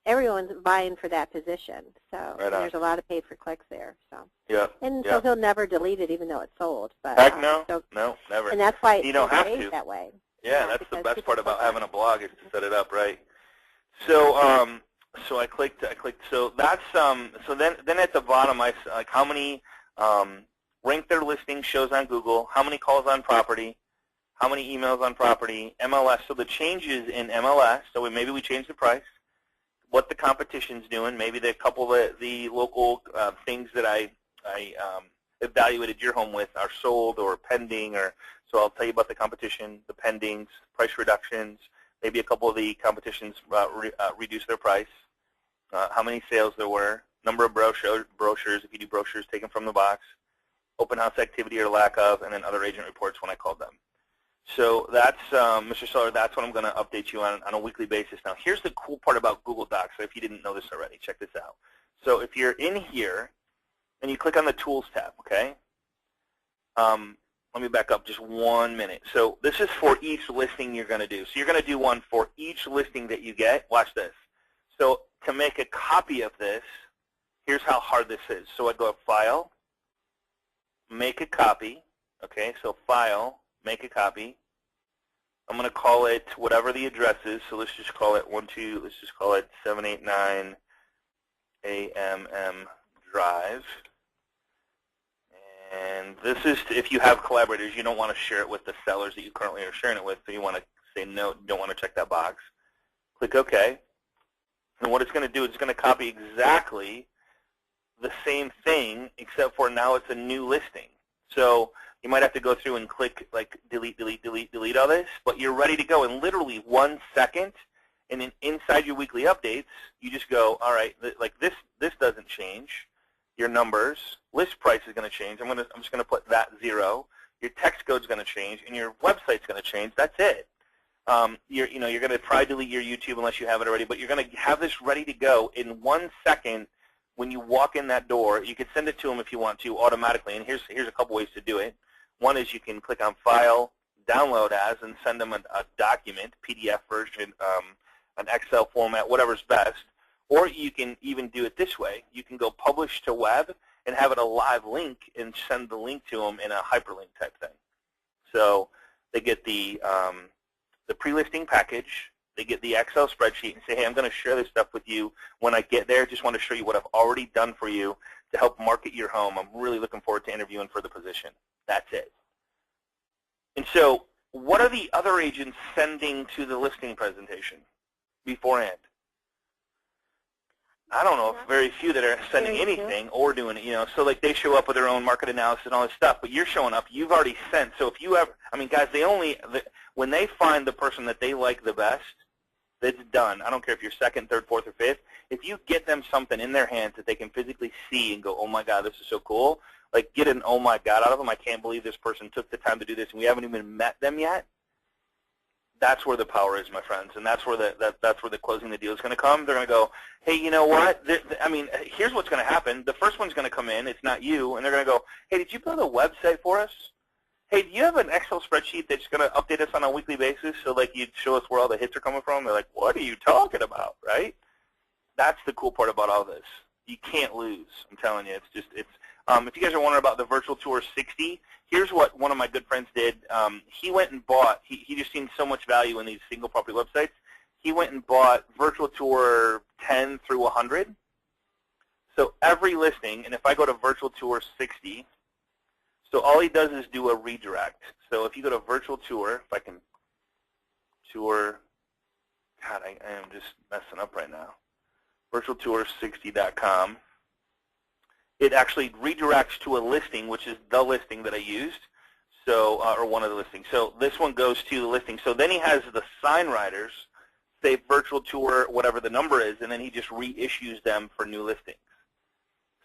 Everyone's vying for that position, so there's a lot of paid for clicks there. So so he'll never delete it, even though it's sold. But heck no, no, never. And that's why you don't have to that way. Yeah, that's the best part about having a blog is to set it up right. So so I clicked. So that's so then at the bottom I like how many rank their listing shows on Google, how many calls on property, how many emails on property, MLS. So the changes in MLS. So maybe we change the price. What the competition's doing, maybe the couple of the local things that I evaluated your home with are sold or pending, or so I'll tell you about the competition, the pendings, price reductions, maybe a couple of the competitions reduce their price, how many sales there were, number of brochures, if you do brochures taken from the box, open house activity or lack of, and then other agent reports when I called them. So that's, Mr. Seller, that's what I'm going to update you on a weekly basis. Now, here's the cool part about Google Docs, so if you didn't know this already, check this out. So if you're in here and you click on the Tools tab, okay, let me back up just 1 minute. So this is for each listing you're going to do. So you're going to do one for each listing that you get. Watch this. So to make a copy of this, here's how hard this is. So I go to File, Make a Copy, okay, so File, Make a copy. I'm going to call it whatever the address is. So let's just call it 789 AMM Drive. And this is if you have collaborators, you don't want to share it with the sellers that you currently are sharing it with. So you want to say no, you don't want to check that box. Click OK. And what it's going to do is it's going to copy exactly the same thing, except for now it's a new listing. So you might have to go through and click like delete all this, but you're ready to go in literally 1 second. And then inside your weekly updates, you just go, all right, like this doesn't change. Your numbers, list price is going to change. I'm just going to put that 0. Your text code is going to change, and your website's going to change. That's it. You're going to try delete your YouTube unless you have it already, but you're going to have this ready to go in 1 second. When you walk in that door, you can send it to them if you want to automatically. And here's a couple ways to do it. One is you can click on File, Download As, and send them a document, PDF version, an Excel format, whatever's best. Or you can even do it this way. You can go Publish to Web and have it a live link and send the link to them in a hyperlink type thing. So they get the pre-listing package. They get the Excel spreadsheet and say, hey, I'm going to share this stuff with you when I get there. Just want to show you what I've already done for you to help market your home. I'm really looking forward to interviewing for the position. That's it. And so what are the other agents sending to the listing presentation beforehand? I don't know, very few that are sending anything or doing it, so like they show up with their own market analysis and all this stuff, but you're showing up, you've already sent. So if you ever, I mean, guys, when they find the person that they like the best, it's done. I don't care if you're second, third, fourth, or fifth. If you get them something in their hands that they can physically see and go, oh my God, this is so cool, like get an oh my God out of them. I can't believe this person took the time to do this and we haven't even met them yet. That's where the power is, my friends, and that's where that's where the closing the deal is going to come. They're going to go, hey, you know what? I mean, here's what's going to happen. The first one's going to come in. It's not you, and they're going to go, hey, did you build a website for us? Hey, do you have an Excel spreadsheet that's going to update us on a weekly basis so like you'd show us where all the hits are coming from? They're like, what are you talking about, right? That's the cool part about all this. You can't lose. I'm telling you, it's if you guys are wondering about the Virtual Tour 60, here's what one of my good friends did. He went and bought, he just seen so much value in these single property websites. He went and bought Virtual Tour 10 through 100. So every listing, and if I go to Virtual Tour 60, so all he does is do a redirect. So if you go to Virtual Tour, if I can tour, God, I am just messing up right now. virtualtour60.com. It actually redirects to a listing, which is the listing that I used, so or one of the listings. So this one goes to the listing. So then he has the sign riders say Virtual Tour, whatever the number is, and then he just reissues them for new listings.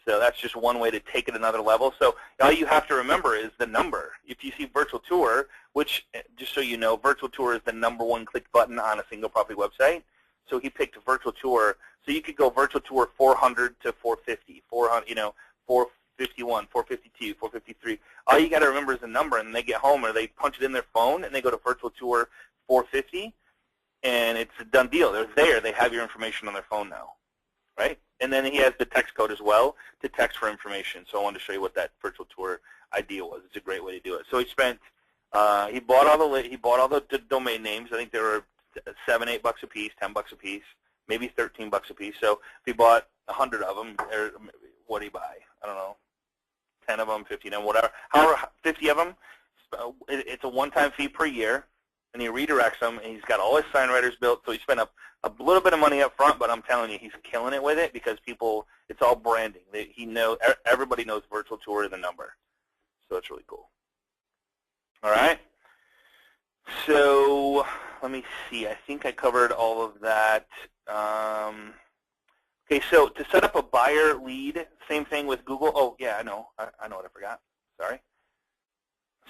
So that's just one way to take it another level. So all you have to remember is the number. If you see Virtual Tour, which, just so you know, Virtual Tour is the #1 click button on a single property website. So he picked Virtual Tour. So you could go Virtual Tour 400 to 450, 400, 451, 452, 453. All you got to remember is the number, and they get home or they punch it in their phone and they go to Virtual Tour 450, and it's a done deal. They're there. They have your information on their phone now, right? And then he has the text code as well to text for information. So I wanted to show you what that Virtual Tour idea was. It's a great way to do it. So he spent, he bought all the domain names. I think they were $7, $8 a piece, $10 a piece, maybe $13 a piece. So if he bought 100 of them, or what did he buy? I don't know, 10 of them, 50 of them, whatever. However, 50 of them, it's a one-time fee per year, and he redirects them, and he's got all his sign writers built. So he spent a little bit of money up front, but I'm telling you, he's killing it with it because people, it's all branding. Everybody knows Virtual Tour is the number. So it's really cool. All right. So let me see. I think I covered all of that. Okay, so to set up a buyer lead, same thing with Google. Oh, yeah, I know what I forgot. Sorry.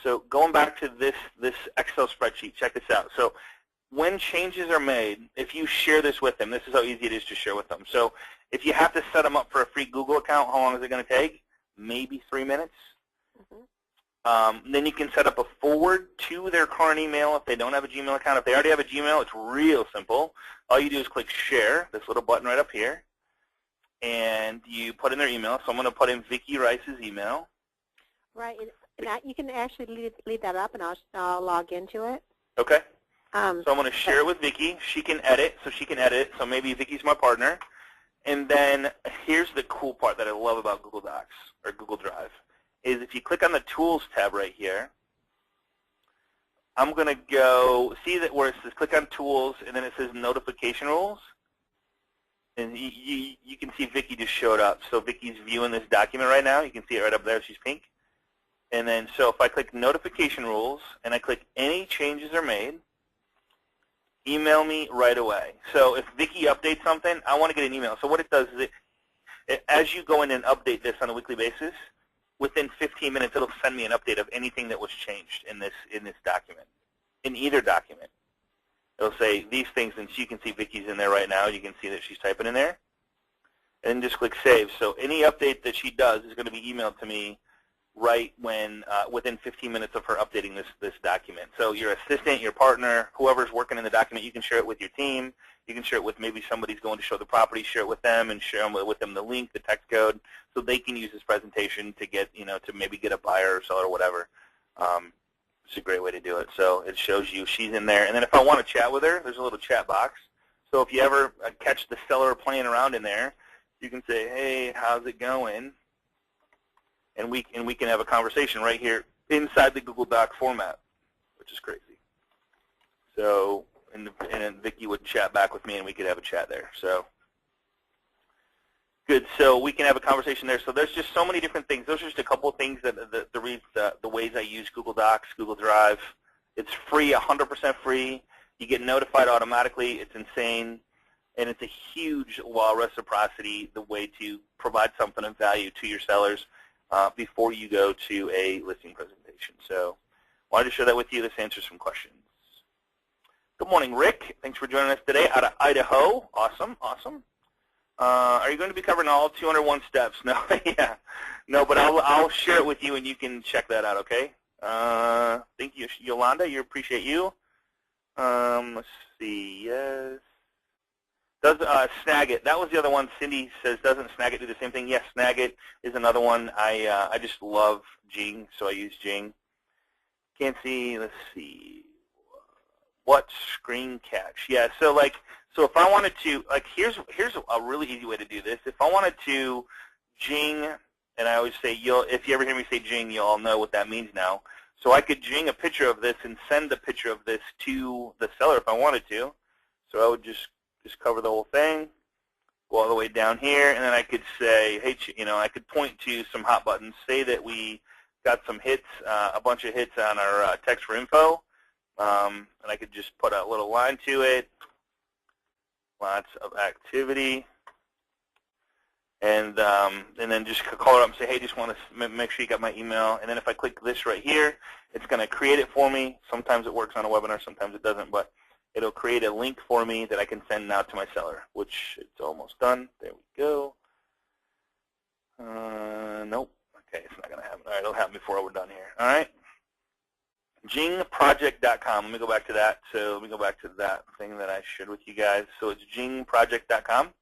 So going back to this Excel spreadsheet, check this out. So when changes are made, if you share this with them, this is how easy it is to share with them. So if you have to set them up for a free Google account, how long is it going to take? Maybe 3 minutes. Then you can set up a forward to their current email if they don't have a Gmail account. If they already have a Gmail, it's real simple. All you do is click Share, this little button right up here, and you put in their email. So I'm going to put in Vicki Rice's email. Right. You can actually leave that up, and I'll log into it. Okay. So I'm going to share it with Vicki. She can edit, so maybe Vicki's my partner. And then here's the cool part that I love about Google Docs or Google Drive, is if you click on the Tools tab right here, I'm going to go, see that where it says click on Tools, and then it says Notification Rules. And you can see Vicki just showed up. So Vicki's viewing this document right now. You can see it right up there. She's pink. And then, so if I click Notification Rules and I click Any Changes Are Made, email me right away. So if Vicki updates something, I want to get an email. So what it does is as you go in and update this on a weekly basis, within 15 minutes it'll send me an update of anything that was changed in this document, in either document. It'll say these things, and you can see Vicki's in there right now. You can see that she's typing in there. And just click Save. So any update that she does is going to be emailed to me right when within 15 minutes of her updating this document. So your assistant, your partner, whoever's working in the document, you can share it with your team. You can share it with maybe somebody's going to show the property, share it with them, and share with them the link, the text code, so they can use this presentation to get, to maybe get a buyer or seller or whatever. It's a great way to do it. So it shows you she's in there. And then if I want to chat with her, there's a little chat box. So if you ever catch the seller playing around in there, you can say, hey, how's it going? And we can have a conversation right here inside the Google Doc format, which is crazy. So and then Vicki would chat back with me, and we could have a chat there. So good. So we can have a conversation there. So there's just so many different things. Those are just a couple of things that the ways I use Google Docs, Google Drive. It's free, 100% free. You get notified automatically. It's insane. And it's a huge law of reciprocity, the way to provide something of value to your sellers before you go to a listing presentation. So I wanted to share that with you. This answers some questions. Good morning, Rick. Thanks for joining us today out of Idaho. Awesome, awesome. Are you going to be covering all 201 steps? No, yeah. No, but I'll share it with you, and you can check that out, okay? Thank you, Yolanda. You appreciate you. Let's see. Yes. Does Snagit? That was the other one. Cindy says, doesn't Snagit do the same thing? Yes, Snagit is another one. I just love Jing, so I use Jing. can't see, let's see. What screen cache? Yeah, so if I wanted to, here's a really easy way to do this. If I wanted to Jing, and I always say, if you ever hear me say Jing, you'll all know what that means now. So I could Jing a picture of this and send a picture of this to the seller if I wanted to. So I would just cover the whole thing, go all the way down here, and then I could say, hey, I could point to some hot buttons. Say that we got some hits, a bunch of hits on our text for info, and I could just put a little line to it. Lots of activity, and then just call it up and say, hey, just want to make sure you got my email. And then if I click this right here, it's going to create it for me. Sometimes it works on a webinar, sometimes it doesn't, but it'll create a link for me that I can send out to my seller, which it's almost done. There we go. Nope. Okay, it's not going to happen. All right, it'll happen before we're done here. All right. Jingproject.com. Let me go back to that. So let me go back to that thing that I shared with you guys. So it's jingproject.com.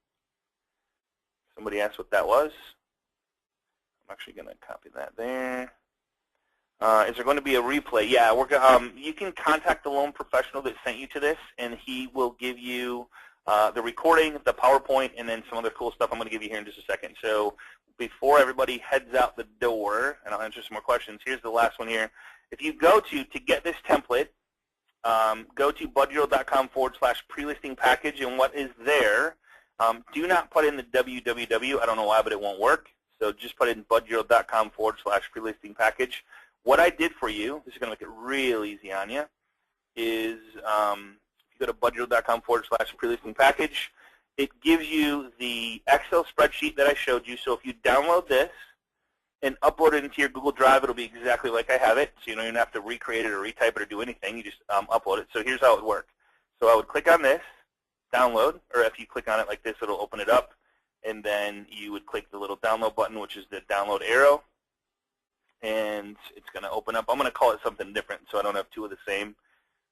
Somebody asked what that was. I'm actually going to copy that there. Is there going to be a replay? Yeah, you can contact the loan professional that sent you to this, and he will give you the recording, the PowerPoint, and then some other cool stuff I'm going to give you here in just a second. So before everybody heads out the door, and I'll answer some more questions, here's the last one here. If you go to get this template, go to budgetal.com/pre-listing package, and what is there, do not put in the www. I don't know why, but it won't work. So just put in budgetal.com/pre-listing package. What I did for you, this is going to make it real easy on you, is if you go to budgetal.com/pre-listing package, it gives you the Excel spreadsheet that I showed you. So if you download this and upload it into your Google Drive, it'll be exactly like I have it. So you don't even have to recreate it or retype it or do anything. You just upload it. So here's how it would work. So I would click on this, download, or if you click on it like this, it'll open it up. And then you would click the little download button, which is the download arrow. And it's going to open up. I'm going to call it something different so I don't have two of the same.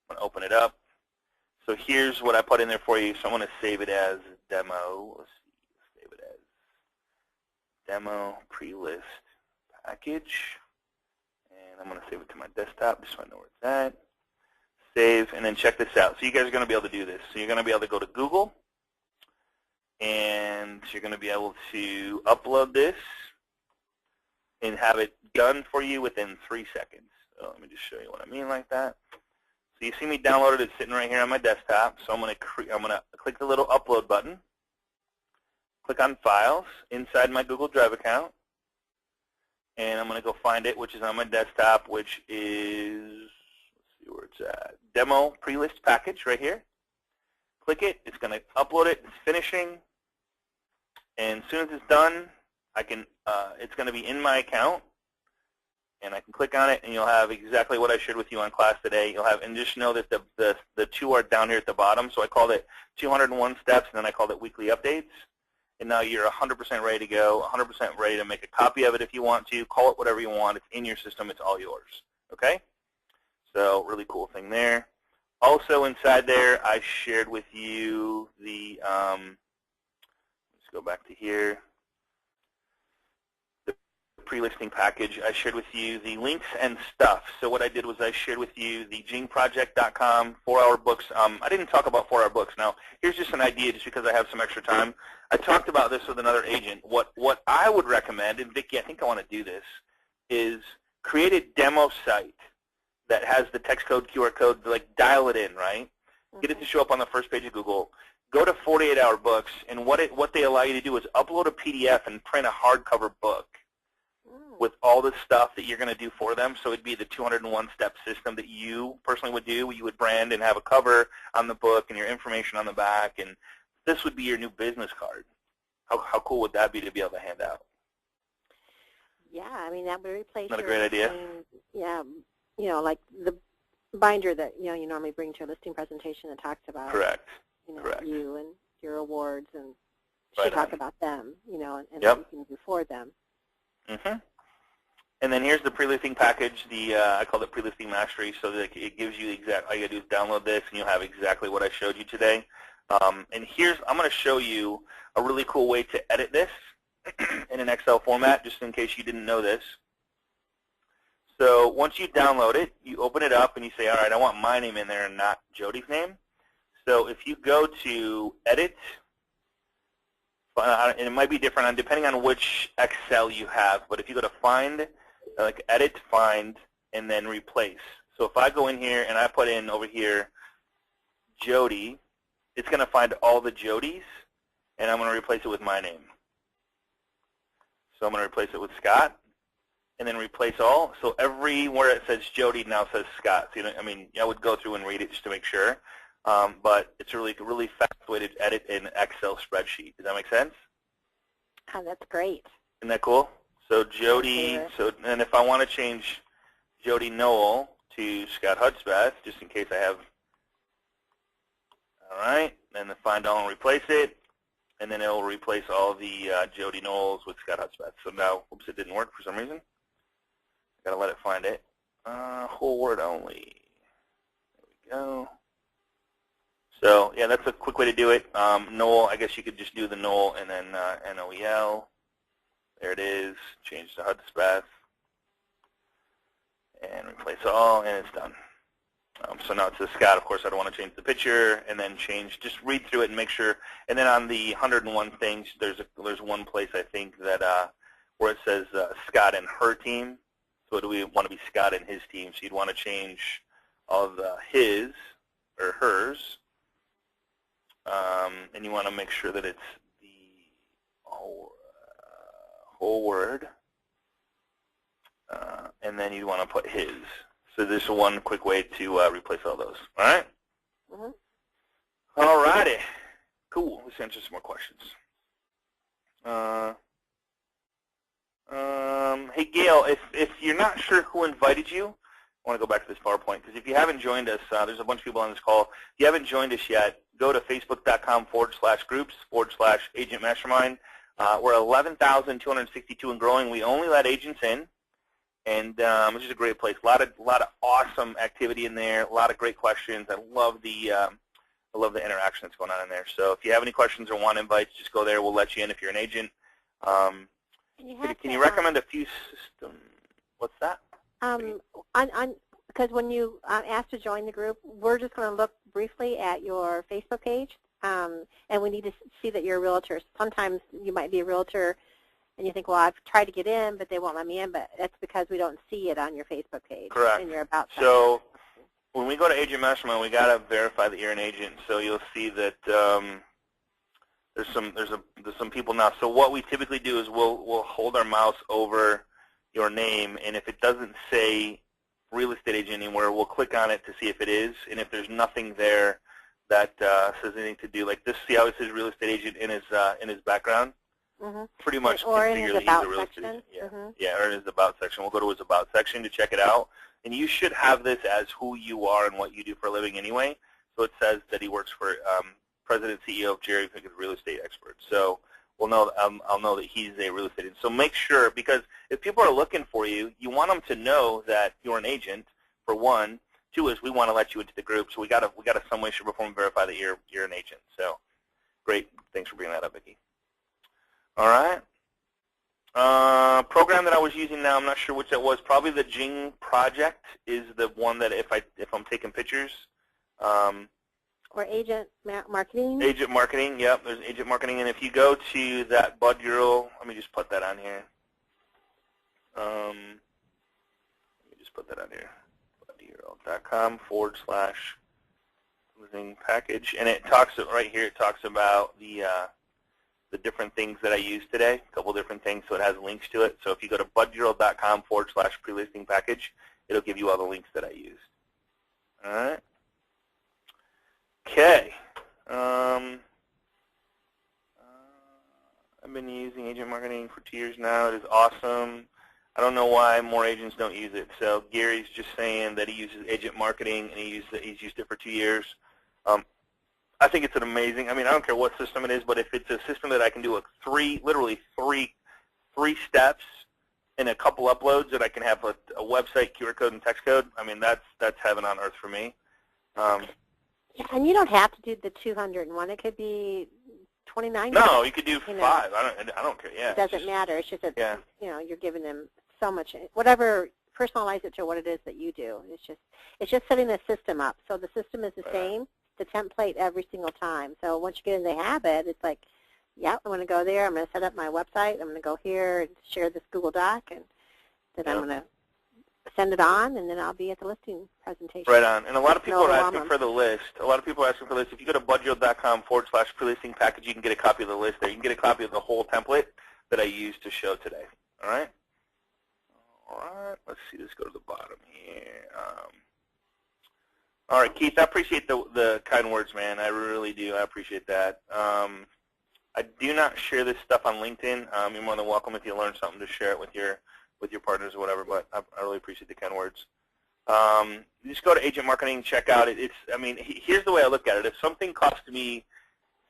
I'm going to open it up. So here's what I put in there for you. So I'm going to save it as demo. Let's see, save it as demo pre-list package. And I'm going to save it to my desktop just so I know where it's at. Save, and then check this out. So you guys are going to be able to do this. So you're going to be able to go to Google, and you're going to be able to upload this and have it done for you within 3 seconds. So let me just show you what I mean like that. So you see me downloaded. It's sitting right here on my desktop. So I'm going to click the little upload button, click on Files inside my Google Drive account, and I'm going to go find it, which is on my desktop, which is, let's see where it's at, Demo Pre-List Package right here. Click it. It's going to upload it. It's finishing. And as soon as it's done, it's going to be in my account, and I can click on it, and you'll have exactly what I shared with you on class today. You'll have, and just know that the two are down here at the bottom. So I called it 201 steps, and then I called it weekly updates. And now you're 100% ready to go, 100% ready to make a copy of it if you want to. Call it whatever you want. It's in your system. It's all yours. Okay? So really cool thing there. Also inside there, I shared with you the, let's go back to here. Pre-listing package, I shared with you the links and stuff. So what I did was I shared with you the jingproject.com 4-hour books. I didn't talk about 4-hour books. Now, here's just an idea just because I have some extra time. I talked about this with another agent. What I would recommend, and Vicki, I think I want to do this, is create a demo site that has the text code, QR code, like dial it in, right? Get it to show up on the first page of Google. Go to 48-hour books, and what they allow you to do is upload a PDF and print a hardcover book with all the stuff that you're going to do for them. So it'd be the 201-step system that you personally would do. You would brand and have a cover on the book and your information on the back, and this would be your new business card. How cool would that be to be able to hand out? Yeah, I mean, that would replace Not a great idea? Yeah, like the binder that, you normally bring to a listing presentation that talks about, Correct. Correct. You and your awards, and Right talk about them, and Yep. what you can do for them. Mm-hmm. And then here's the pre-listing package. I call it pre-listing mastery, so that it gives you all you got to do is download this, and you'll have exactly what I showed you today. And I'm going to show you a really cool way to edit this in an Excel format, just in case you didn't know this. So once you download it, you open it up and you say, all right, I want my name in there and not Jody's name. So if you go to Edit, and it might be different depending on which Excel you have, but if you go to Find, like Edit, Find, and then Replace. So if I go in here and I put in over here Jody, it's going to find all the Jodys, and I'm going to replace it with my name. So I'm going to replace it with Scott, and then replace all. So everywhere it says Jody now says Scott. So, I mean, I would go through and read it just to make sure. But it's a really fast way to edit an Excel spreadsheet. Does that make sense? Oh, that's great. Isn't that cool? So Jody, and if I want to change Jody Noel to Scott Hudspeth, just in case I have, all right, and then find all and replace it, and then it will replace all the Jody Noels with Scott Hudspeth. So now, oops, it didn't work for some reason. Got to let it find it. Whole word only. There we go. So yeah, that's a quick way to do it. Noel, I guess you could just do the Noel and then N-O-E-L. There it is. Change to Hudspeth. And replace all, and it's done. So now it says Scott. Of course, I don't want to change the picture, and then just read through it and make sure. And then on the 101 things, there's one place I think that where it says Scott and her team. So do we want to be Scott and his team? So you'd want to change all of the his or hers, and you want to make sure that it's the whole word, and then you want to put his. So this is one quick way to replace all those. All right? Mm-hmm. All righty. Cool. Let's answer some more questions. Hey, Gail, if you're not sure who invited you, I want to go back to this PowerPoint, because if you haven't joined us, there's a bunch of people on this call. If you haven't joined us yet, go to facebook.com/groups/Agent Mastermind. We're 11,262 and growing. We only let agents in, and it's just a great place. A lot of awesome activity in there. A lot of great questions. I love the interaction that's going on in there. So if you have any questions or want invites, just go there. We'll let you in if you're an agent. Can you recommend a few systems? What's that? Because when you ask to join the group, we're just going to look briefly at your Facebook page, and we need to see that you're a realtor. Sometimes you might be a realtor, and you think, well, I've tried to get in, but they won't let me in, but that's because we don't see it on your Facebook page. Correct. In your About section. So when we go to Agent Mastermind, we got to verify that you're an agent. So you'll see that there's some people now. So what we typically do is we'll hold our mouse over your name, and if it doesn't say real estate agent anywhere, we'll click on it to see if it is, and if there's nothing there that says anything to do, like this, see how it says real estate agent in his background? Mm-hmm. Pretty much or in his About section. Yeah. Mm-hmm. Yeah, or in his About section. We'll go to his About section to check it out, and you should have this as who you are and what you do for a living anyway. So it says that he works for President CEO of Jerry Pinkett Real Estate Experts. So we'll know. I'll know that he's a real estate agent. So make sure, because if people are looking for you, you want them to know that you're an agent. For one, two is we want to let you into the group. So we got to some way, shape, or form verify that you're an agent. So great. Thanks for bringing that up, Vicki. All right. Program that I was using now, I'm not sure which that was. Probably the Jing project is the one that if I'm taking pictures. Or agent marketing. Agent marketing, yep. There's agent marketing, and if you go to that Bud URL, let me just put that on here. Let me just put that on here. budurl.com/listing package, and it talks right here. It talks about the different things that I used today. A couple different things, so it has links to it. So if you go to budurl.com/pre-listing package, it'll give you all the links that I used. All right. Okay. I've been using agent marketing for 2 years now. It is awesome. I don't know why more agents don't use it. So Gary's just saying that he uses agent marketing, and he's used it for 2 years. I think it's an amazing. I mean, I don't care what system it is, but if it's a system that I can do literally three steps in a couple uploads, that I can have a website, QR code, and text code. I mean, that's heaven on earth for me. And you don't have to do the 201. It could be 29. No, you could do 5. I don't care. Yeah. It doesn't matter. It's just that you're giving them so much, whatever personalize it to what it is that you do. It's just setting the system up. So the system is the same, the template every single time. So once you get in the habit, it's like, yeah, I'm going to go there. I'm going to set up my website. I'm going to go here and share this Google Doc, and then I'm going to send it on, and then I'll be at the listing presentation. Right on. And a lot of people are asking for the list. A lot of people are asking for the list. If you go to budgio.com/pre-listing package, you can get a copy of the list there. You can get a copy of the whole template that I used to show today. All right? All right. Let's see. Let's go to the bottom here. All right, Keith, I appreciate the kind words, man. I really do. I appreciate that. I do not share this stuff on LinkedIn. You're more than welcome if you learn something to share it with your partners or whatever, but I really appreciate the kind words. You just go to Agent Marketing, check out it. I mean, here's the way I look at it. If something costs me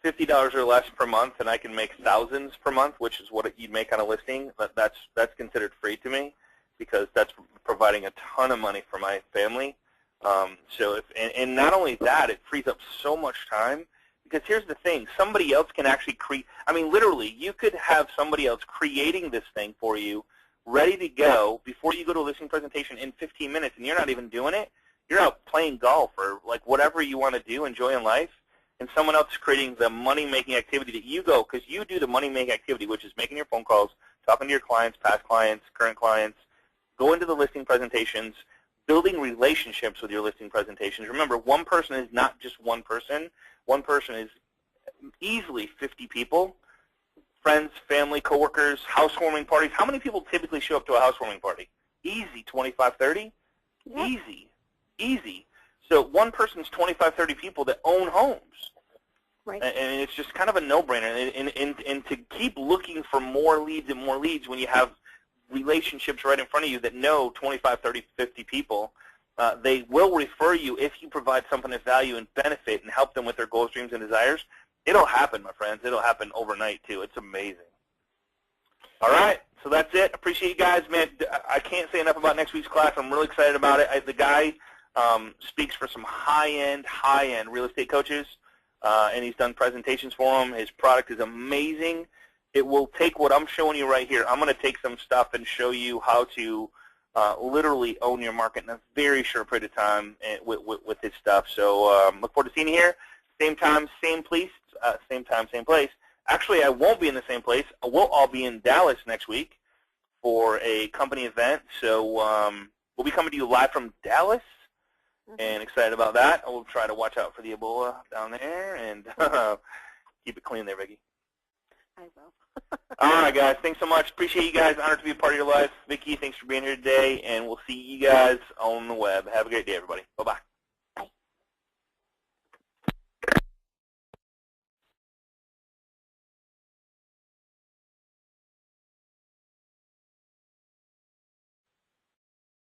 $50 or less per month and I can make thousands per month, which is what you'd make on a listing, that's considered free to me because that's providing a ton of money for my family. And not only that, it frees up so much time. Because here's the thing, somebody else can actually create, I mean, literally, you could have somebody else creating this thing for you, ready to go, before you go to a listing presentation in 15 minutes, and you're not even doing it. You're out playing golf or, like, whatever you want to do, enjoying life, and someone else is creating the money-making activity that you go, because you do the money-making activity, which is making your phone calls, talking to your clients, past clients, current clients, go into the listing presentations, building relationships with your listing presentations. Remember, one person is not just one person. One person is easily 50 people, friends, family, coworkers, housewarming parties. How many people typically show up to a housewarming party? Easy, 25, 30? Yeah. Easy, easy. So one person's 25, 30 people that own homes. Right. And it's just kind of a no-brainer. And to keep looking for more leads and more leads when you have relationships right in front of you that know 25, 30, 50 people, they will refer you if you provide something of value and benefit and help them with their goals, dreams, and desires. It'll happen, my friends. It'll happen overnight, too. It's amazing. All right, so that's it. Appreciate you guys, man. I can't say enough about next week's class. I'm really excited about it. The guy speaks for some high-end real estate coaches, and he's done presentations for them. His product is amazing. It will take what I'm showing you right here. I'm going to take some stuff and show you how to literally own your market in a very short period of time with his stuff. So look forward to seeing you here. Same time, same place. Same time, same place. Actually, I won't be in the same place. We'll all be in Dallas next week for a company event. So we'll be coming to you live from Dallas, and excited about that. We'll try to watch out for the Ebola down there and keep it clean there, Vicki. I will. All right, guys. Thanks so much. Appreciate you guys. Honored to be a part of your life. Vicki, thanks for being here today, and we'll see you guys on the web. Have a great day, everybody. Bye-bye.